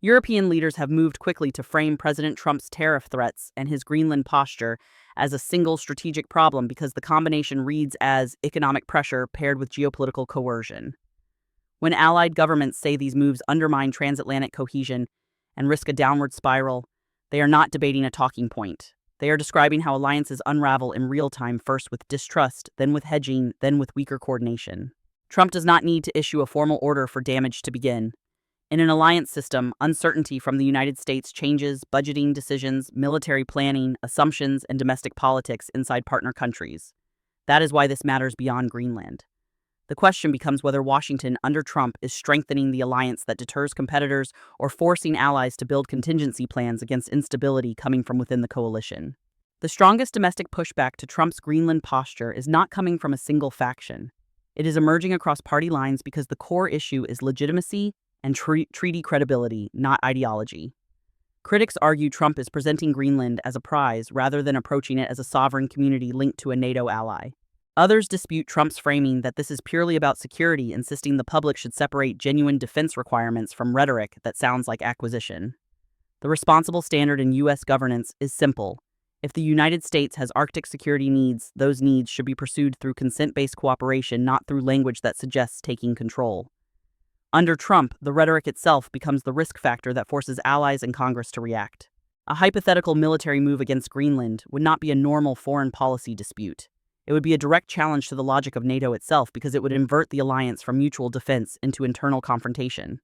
European leaders have moved quickly to frame President Trump's tariff threats and his Greenland posture as a single strategic problem because the combination reads as economic pressure paired with geopolitical coercion. When allied governments say these moves undermine transatlantic cohesion and risk a downward spiral, they are not debating a talking point. They are describing how alliances unravel in real time, first with distrust, then with hedging, then with weaker coordination. Trump does not need to issue a formal order for damage to begin. In an alliance system, uncertainty from the United States changes budgeting decisions, military planning, assumptions, and domestic politics inside partner countries. That is why this matters beyond Greenland. The question becomes whether Washington, under Trump, is strengthening the alliance that deters competitors or forcing allies to build contingency plans against instability coming from within the coalition. The strongest domestic pushback to Trump's Greenland posture is not coming from a single faction. It is emerging across party lines because the core issue is legitimacy and treaty credibility, not ideology. Critics argue Trump is presenting Greenland as a prize rather than approaching it as a sovereign community linked to a NATO ally. Others dispute Trump's framing that this is purely about security, insisting the public should separate genuine defense requirements from rhetoric that sounds like acquisition. The responsible standard in U.S. governance is simple. If the United States has Arctic security needs, those needs should be pursued through consent-based cooperation, not through language that suggests taking control. Under Trump, the rhetoric itself becomes the risk factor that forces allies and Congress to react. A hypothetical military move against Greenland would not be a normal foreign policy dispute. It would be a direct challenge to the logic of NATO itself because it would invert the alliance from mutual defense into internal confrontation.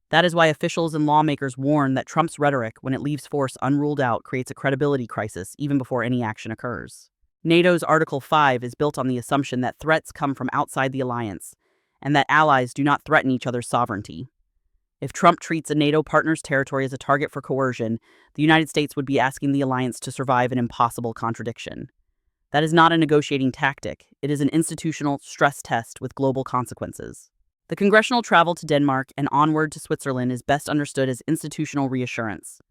That is why officials and lawmakers warn that Trump's rhetoric, when it leaves force unruled out, creates a credibility crisis even before any action occurs. NATO's Article 5 is built on the assumption that threats come from outside the alliance and that allies do not threaten each other's sovereignty. If Trump treats a NATO partner's territory as a target for coercion, the United States would be asking the alliance to survive an impossible contradiction. That is not a negotiating tactic. It is an institutional stress test with global consequences. The congressional travel to Denmark and onward to Switzerland is best understood as institutional reassurance,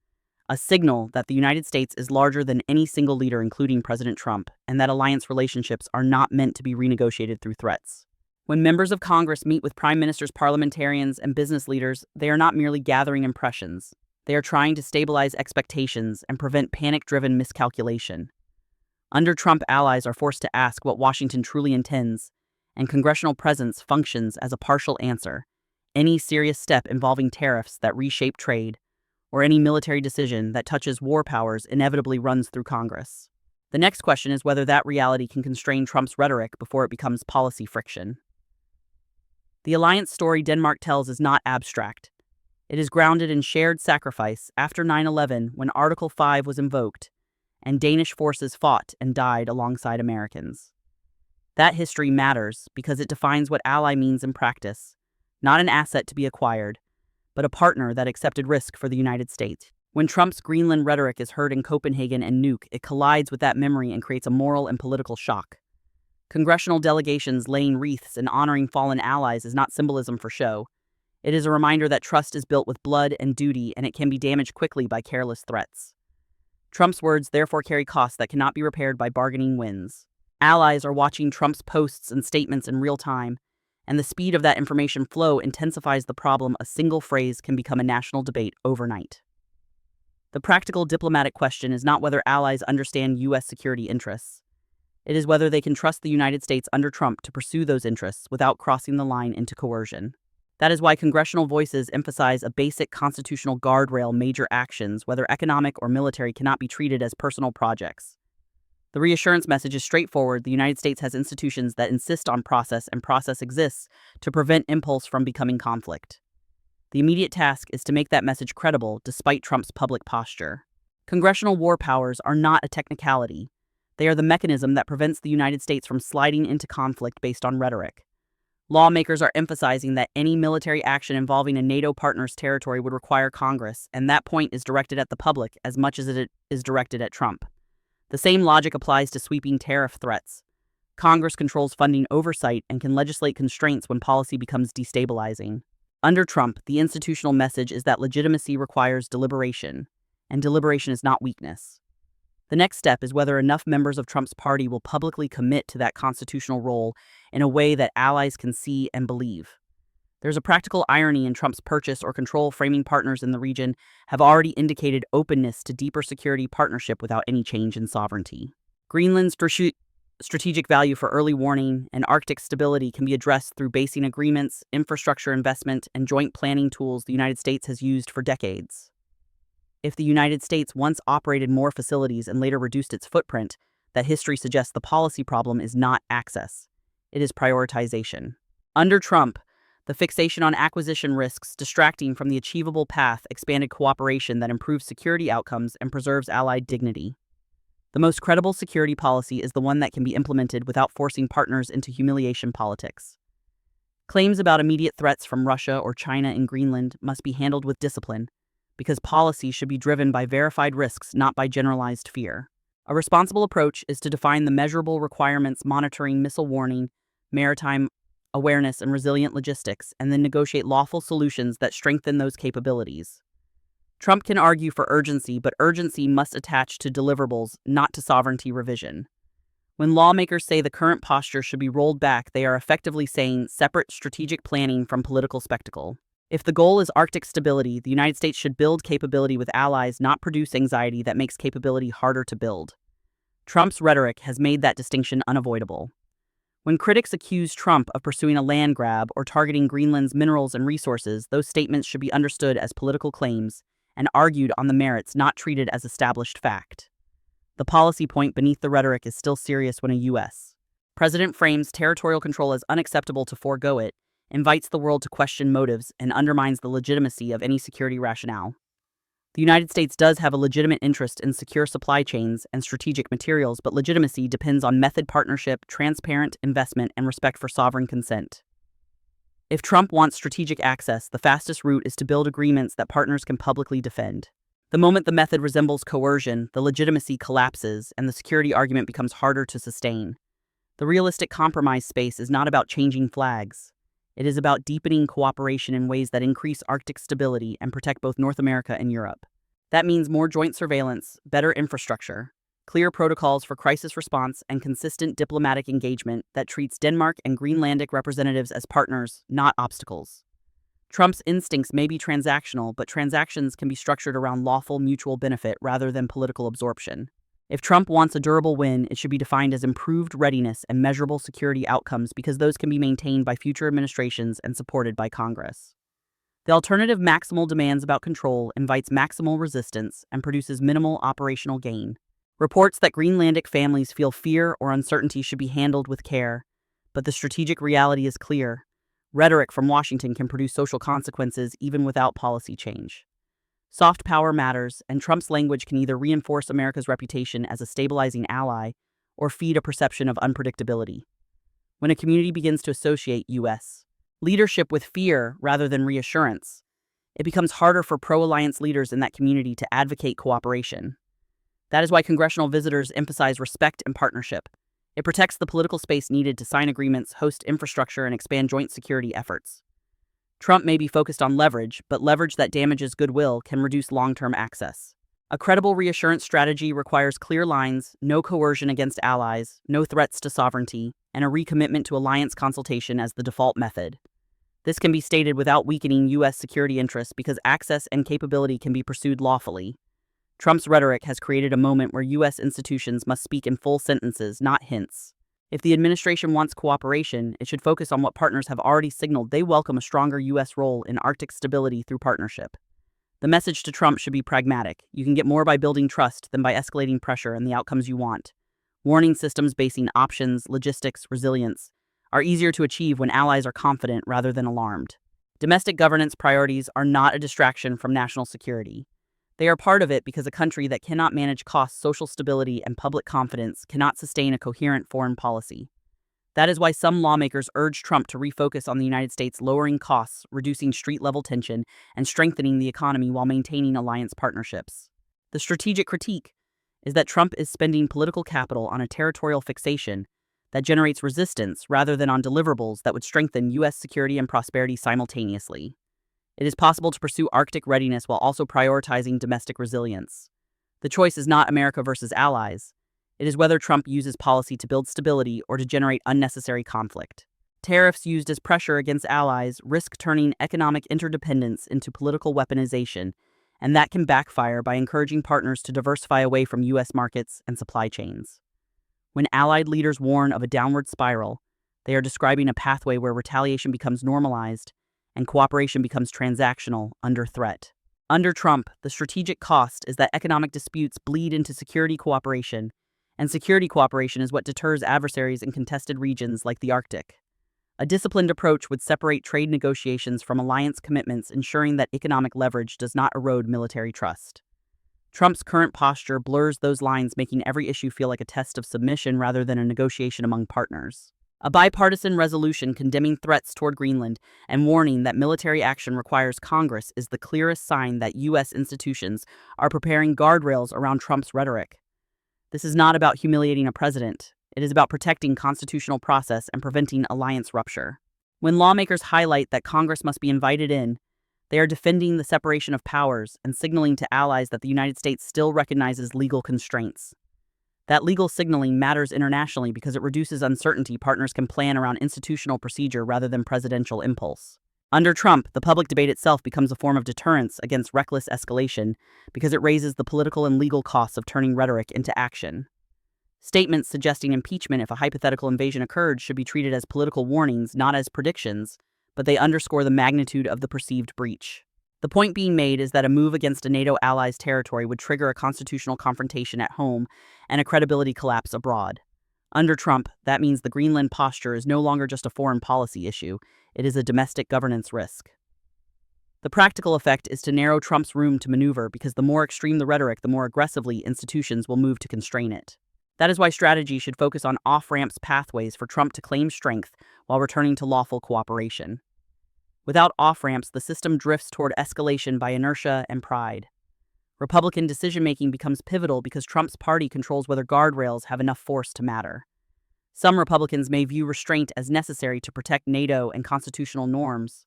a signal that the United States is larger than any single leader, including President Trump, and that alliance relationships are not meant to be renegotiated through threats. When members of Congress meet with prime ministers, parliamentarians, and business leaders, they are not merely gathering impressions. They are trying to stabilize expectations and prevent panic-driven miscalculation. Under Trump, allies are forced to ask what Washington truly intends, and congressional presence functions as a partial answer. Any serious step involving tariffs that reshape trade, or any military decision that touches war powers inevitably runs through Congress. The next question is whether that reality can constrain Trump's rhetoric before it becomes policy friction. The alliance story Denmark tells is not abstract. It is grounded in shared sacrifice after 9/11, when Article 5 was invoked, and Danish forces fought and died alongside Americans. That history matters because it defines what ally means in practice, not an asset to be acquired, but a partner that accepted risk for the United States. When Trump's Greenland rhetoric is heard in Copenhagen and Nuuk, it collides with that memory and creates a moral and political shock. Congressional delegations laying wreaths and honoring fallen allies is not symbolism for show. It is a reminder that trust is built with blood and duty, and it can be damaged quickly by careless threats. Trump's words therefore carry costs that cannot be repaired by bargaining wins. Allies are watching Trump's posts and statements in real time, and the speed of that information flow intensifies the problem. A single phrase can become a national debate overnight. The practical diplomatic question is not whether allies understand U.S. security interests. It is whether they can trust the United States under Trump to pursue those interests without crossing the line into coercion. That is why congressional voices emphasize a basic constitutional guardrail: major actions, whether economic or military, cannot be treated as personal projects. The reassurance message is straightforward. The United States has institutions that insist on process, and process exists to prevent impulse from becoming conflict. The immediate task is to make that message credible despite Trump's public posture. Congressional war powers are not a technicality. They are the mechanism that prevents the United States from sliding into conflict based on rhetoric. Lawmakers are emphasizing that any military action involving a NATO partner's territory would require Congress, and that point is directed at the public as much as it is directed at Trump. The same logic applies to sweeping tariff threats. Congress controls funding oversight and can legislate constraints when policy becomes destabilizing. Under Trump, the institutional message is that legitimacy requires deliberation, and deliberation is not weakness. The next step is whether enough members of Trump's party will publicly commit to that constitutional role in a way that allies can see and believe. There's a practical irony in Trump's purchase or control. Framing partners in the region have already indicated openness to deeper security partnership without any change in sovereignty. Greenland's strategic value for early warning and Arctic stability can be addressed through basing agreements, infrastructure investment, and joint planning tools the United States has used for decades. If the United States once operated more facilities and later reduced its footprint, that history suggests the policy problem is not access. It is prioritization. Under Trump, the fixation on acquisition risks, distracting from the achievable path, expanded cooperation that improves security outcomes and preserves allied dignity. The most credible security policy is the one that can be implemented without forcing partners into humiliation politics. Claims about immediate threats from Russia or China in Greenland must be handled with discipline, because policy should be driven by verified risks, not by generalized fear. A responsible approach is to define the measurable requirements, monitoring, missile warning, maritime awareness, and resilient logistics, and then negotiate lawful solutions that strengthen those capabilities. Trump can argue for urgency, but urgency must attach to deliverables, not to sovereignty revision. When lawmakers say the current posture should be rolled back, they are effectively saying separate strategic planning from political spectacle. If the goal is Arctic stability, the United States should build capability with allies, not produce anxiety that makes capability harder to build. Trump's rhetoric has made that distinction unavoidable. When critics accuse Trump of pursuing a land grab or targeting Greenland's minerals and resources, those statements should be understood as political claims and argued on the merits, not treated as established fact. The policy point beneath the rhetoric is still serious when a U.S. president frames territorial control as unacceptable to forego it, invites the world to question motives, and undermines the legitimacy of any security rationale. The United States does have a legitimate interest in secure supply chains and strategic materials, but legitimacy depends on method, partnership, transparent investment, and respect for sovereign consent. If Trump wants strategic access, the fastest route is to build agreements that partners can publicly defend. The moment the method resembles coercion, the legitimacy collapses and the security argument becomes harder to sustain. The realistic compromise space is not about changing flags. It is about deepening cooperation in ways that increase Arctic stability and protect both North America and Europe. That means more joint surveillance, better infrastructure, clear protocols for crisis response, and consistent diplomatic engagement that treats Denmark and Greenlandic representatives as partners, not obstacles. Trump's instincts may be transactional, but transactions can be structured around lawful mutual benefit rather than political absorption. If Trump wants a durable win, it should be defined as improved readiness and measurable security outcomes, because those can be maintained by future administrations and supported by Congress. The alternative, maximal demands about control, invites maximal resistance and produces minimal operational gain. Reports that Greenlandic families feel fear or uncertainty should be handled with care, but the strategic reality is clear. Rhetoric from Washington can produce social consequences even without policy change. Soft power matters, and Trump's language can either reinforce America's reputation as a stabilizing ally or feed a perception of unpredictability. When a community begins to associate U.S. leadership with fear rather than reassurance, it becomes harder for pro-alliance leaders in that community to advocate cooperation. That is why congressional visitors emphasize respect and partnership. It protects the political space needed to sign agreements, host infrastructure, and expand joint security efforts. Trump may be focused on leverage, but leverage that damages goodwill can reduce long-term access. A credible reassurance strategy requires clear lines, no coercion against allies, no threats to sovereignty, and a recommitment to alliance consultation as the default method. This can be stated without weakening U.S. security interests, because access and capability can be pursued lawfully. Trump's rhetoric has created a moment where U.S. institutions must speak in full sentences, not hints. If the administration wants cooperation, it should focus on what partners have already signaled: they welcome a stronger U.S. role in Arctic stability through partnership. The message to Trump should be pragmatic. You can get more by building trust than by escalating pressure and the outcomes you want. Warning systems basing options, logistics, resilience are easier to achieve when allies are confident rather than alarmed. Domestic governance priorities are not a distraction from national security. They are part of it, because a country that cannot manage costs, social stability, and public confidence cannot sustain a coherent foreign policy. That is why some lawmakers urge Trump to refocus on the United States lowering costs, reducing street-level tension, and strengthening the economy while maintaining alliance partnerships. The strategic critique is that Trump is spending political capital on a territorial fixation that generates resistance rather than on deliverables that would strengthen U.S. security and prosperity simultaneously. It is possible to pursue Arctic readiness while also prioritizing domestic resilience. The choice is not America versus allies. It is whether Trump uses policy to build stability or to generate unnecessary conflict. Tariffs used as pressure against allies risk turning economic interdependence into political weaponization, and that can backfire by encouraging partners to diversify away from U.S. markets and supply chains. When allied leaders warn of a downward spiral, they are describing a pathway where retaliation becomes normalized and cooperation becomes transactional under threat. Under Trump, the strategic cost is that economic disputes bleed into security cooperation, and security cooperation is what deters adversaries in contested regions like the Arctic. A disciplined approach would separate trade negotiations from alliance commitments, ensuring that economic leverage does not erode military trust. Trump's current posture blurs those lines, making every issue feel like a test of submission rather than a negotiation among partners. A bipartisan resolution condemning threats toward Greenland and warning that military action requires Congress is the clearest sign that U.S. institutions are preparing guardrails around Trump's rhetoric. This is not about humiliating a president. It is about protecting constitutional process and preventing alliance rupture. When lawmakers highlight that Congress must be invited in, they are defending the separation of powers and signaling to allies that the United States still recognizes legal constraints. That legal signaling matters internationally because it reduces uncertainty partners can plan around institutional procedure rather than presidential impulse. Under Trump, the public debate itself becomes a form of deterrence against reckless escalation because it raises the political and legal costs of turning rhetoric into action. Statements suggesting impeachment if a hypothetical invasion occurred should be treated as political warnings, not as predictions, but they underscore the magnitude of the perceived breach. The point being made is that a move against a NATO ally's territory would trigger a constitutional confrontation at home and a credibility collapse abroad. Under Trump, that means the Greenland posture is no longer just a foreign policy issue, it is a domestic governance risk. The practical effect is to narrow Trump's room to maneuver because the more extreme the rhetoric, the more aggressively institutions will move to constrain it. That is why strategy should focus on off-ramps pathways for Trump to claim strength while returning to lawful cooperation. Without off-ramps, the system drifts toward escalation by inertia and pride. Republican decision-making becomes pivotal because Trump's party controls whether guardrails have enough force to matter. Some Republicans may view restraint as necessary to protect NATO and constitutional norms.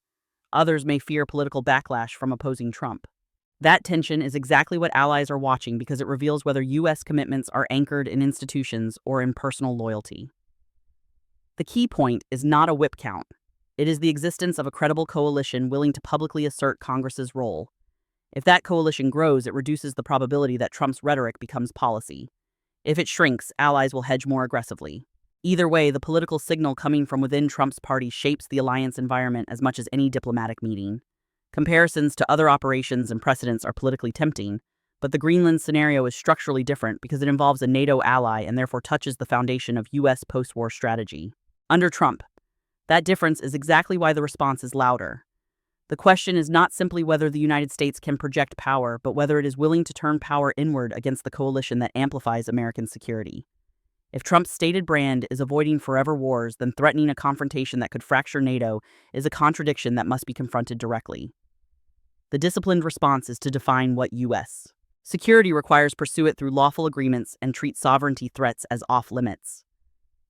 Others may fear political backlash from opposing Trump. That tension is exactly what allies are watching because it reveals whether U.S. commitments are anchored in institutions or in personal loyalty. The key point is not a whip count. It is the existence of a credible coalition willing to publicly assert Congress's role. If that coalition grows, it reduces the probability that Trump's rhetoric becomes policy. If it shrinks, allies will hedge more aggressively. Either way, the political signal coming from within Trump's party shapes the alliance environment as much as any diplomatic meeting. Comparisons to other operations and precedents are politically tempting, but the Greenland scenario is structurally different because it involves a NATO ally and therefore touches the foundation of U.S. post-war strategy. Under Trump, that difference is exactly why the response is louder. The question is not simply whether the United States can project power, but whether it is willing to turn power inward against the coalition that amplifies American security. If Trump's stated brand is avoiding forever wars, then threatening a confrontation that could fracture NATO is a contradiction that must be confronted directly. The disciplined response is to define what U.S. security requires, pursue it through lawful agreements, and treat sovereignty threats as off-limits.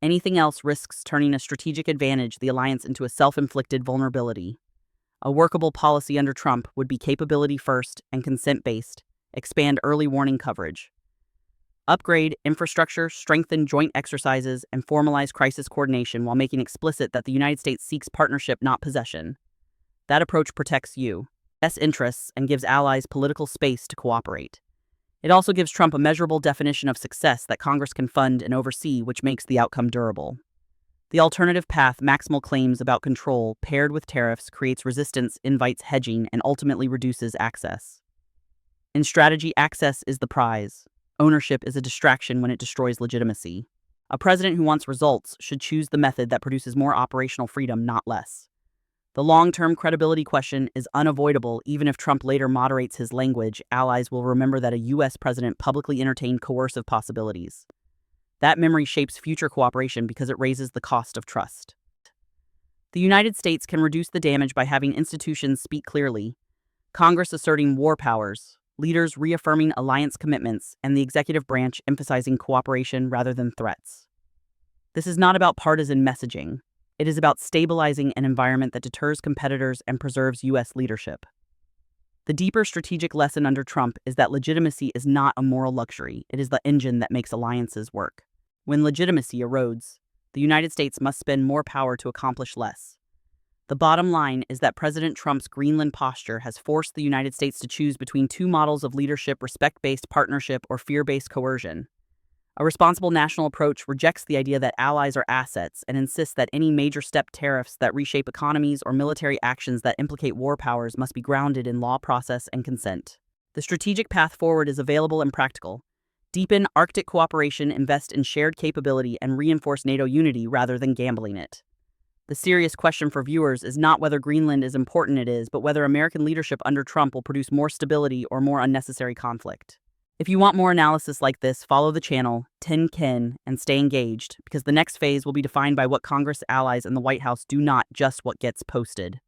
Anything else risks turning a strategic advantage the alliance into a self-inflicted vulnerability. A workable policy under Trump would be capability first and consent-based, expand early warning coverage, upgrade infrastructure, strengthen joint exercises, and formalize crisis coordination while making explicit that the United States seeks partnership, not possession. That approach protects U.S. interests and gives allies political space to cooperate. It also gives Trump a measurable definition of success that Congress can fund and oversee, which makes the outcome durable. The alternative path, maximal claims about control, paired with tariffs, creates resistance, invites hedging, and ultimately reduces access. In strategy, access is the prize. Ownership is a distraction when it destroys legitimacy. A president who wants results should choose the method that produces more operational freedom, not less. The long-term credibility question is unavoidable. Even if Trump later moderates his language, allies will remember that a U.S. president publicly entertained coercive possibilities. That memory shapes future cooperation because it raises the cost of trust. The United States can reduce the damage by having institutions speak clearly, Congress asserting war powers, leaders reaffirming alliance commitments, and the executive branch emphasizing cooperation rather than threats. This is not about partisan messaging. It is about stabilizing an environment that deters competitors and preserves U.S. leadership. The deeper strategic lesson under Trump is that legitimacy is not a moral luxury. It is the engine that makes alliances work. When legitimacy erodes, The United States must spend more power to accomplish less. The bottom line is that President Trump's Greenland posture has forced the United States to choose between two models of leadership: respect-based partnership or fear-based coercion. A responsible national approach rejects the idea that allies are assets and insists that any major step tariffs that reshape economies or military actions that implicate war powers must be grounded in law, process, and consent. The strategic path forward is available and practical. Deepen Arctic cooperation, invest in shared capability, and reinforce NATO unity rather than gambling it. The serious question for viewers is not whether Greenland is important it is, but whether American leadership under Trump will produce more stability or more unnecessary conflict. If you want more analysis like this, follow the channel, Tin Kin, and stay engaged, because the next phase will be defined by what Congress, allies, and the White House do, not just what gets posted.